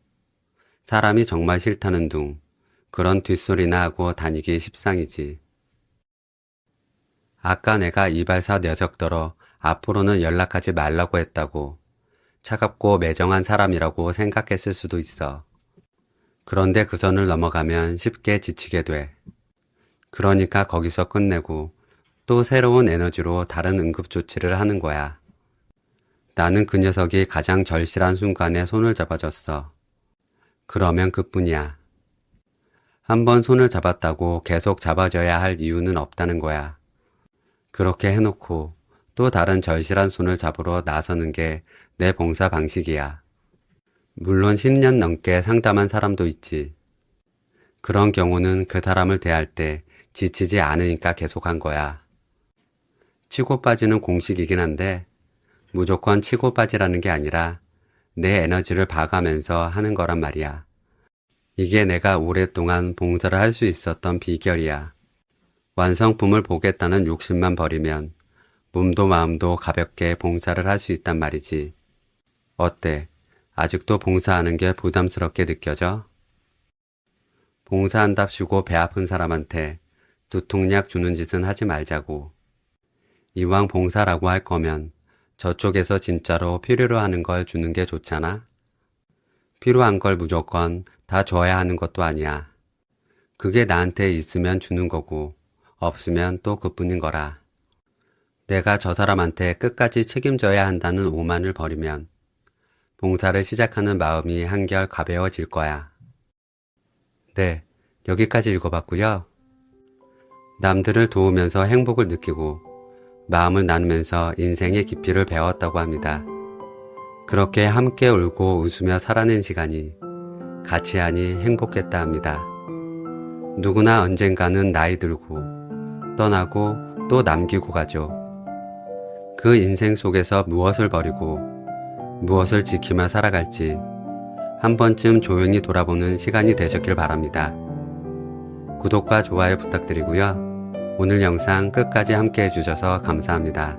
사람이 정말 싫다는 둥. 그런 뒷소리나 하고 다니기 십상이지. 아까 내가 이발사 녀석더러 앞으로는 연락하지 말라고 했다고. 차갑고 매정한 사람이라고 생각했을 수도 있어. 그런데 그 선을 넘어가면 쉽게 지치게 돼. 그러니까 거기서 끝내고 또 새로운 에너지로 다른 응급조치를 하는 거야. 나는 그 녀석이 가장 절실한 순간에 손을 잡아줬어. 그러면 그뿐이야. 한번 손을 잡았다고 계속 잡아줘야 할 이유는 없다는 거야. 그렇게 해놓고 또 다른 절실한 손을 잡으러 나서는 게 내 봉사 방식이야. 물론 10년 넘게 상담한 사람도 있지. 그런 경우는 그 사람을 대할 때 지치지 않으니까 계속한 거야. 치고 빠지는 공식이긴 한데 무조건 치고 빠지라는 게 아니라 내 에너지를 봐가면서 하는 거란 말이야. 이게 내가 오랫동안 봉사를 할 수 있었던 비결이야. 완성품을 보겠다는 욕심만 버리면 몸도 마음도 가볍게 봉사를 할 수 있단 말이지. 어때? 아직도 봉사하는 게 부담스럽게 느껴져? 봉사한답시고 배 아픈 사람한테 두통약 주는 짓은 하지 말자고. 이왕 봉사라고 할 거면 저쪽에서 진짜로 필요로 하는 걸 주는 게 좋잖아? 필요한 걸 무조건 다 줘야 하는 것도 아니야. 그게 나한테 있으면 주는 거고 없으면 또 그뿐인 거라. 내가 저 사람한테 끝까지 책임져야 한다는 오만을 버리면 봉사를 시작하는 마음이 한결 가벼워질 거야. 네, 여기까지 읽어봤고요. 남들을 도우면서 행복을 느끼고 마음을 나누면서 인생의 깊이를 배웠다고 합니다. 그렇게 함께 울고 웃으며 살아낸 시간이 같이 하니 행복했다 합니다. 누구나 언젠가는 나이 들고 떠나고 또 남기고 가죠. 그 인생 속에서 무엇을 버리고 무엇을 지키며 살아갈지 한 번쯤 조용히 돌아보는 시간이 되셨길 바랍니다. 구독과 좋아요 부탁드리고요. 오늘 영상 끝까지 함께 해주셔서 감사합니다.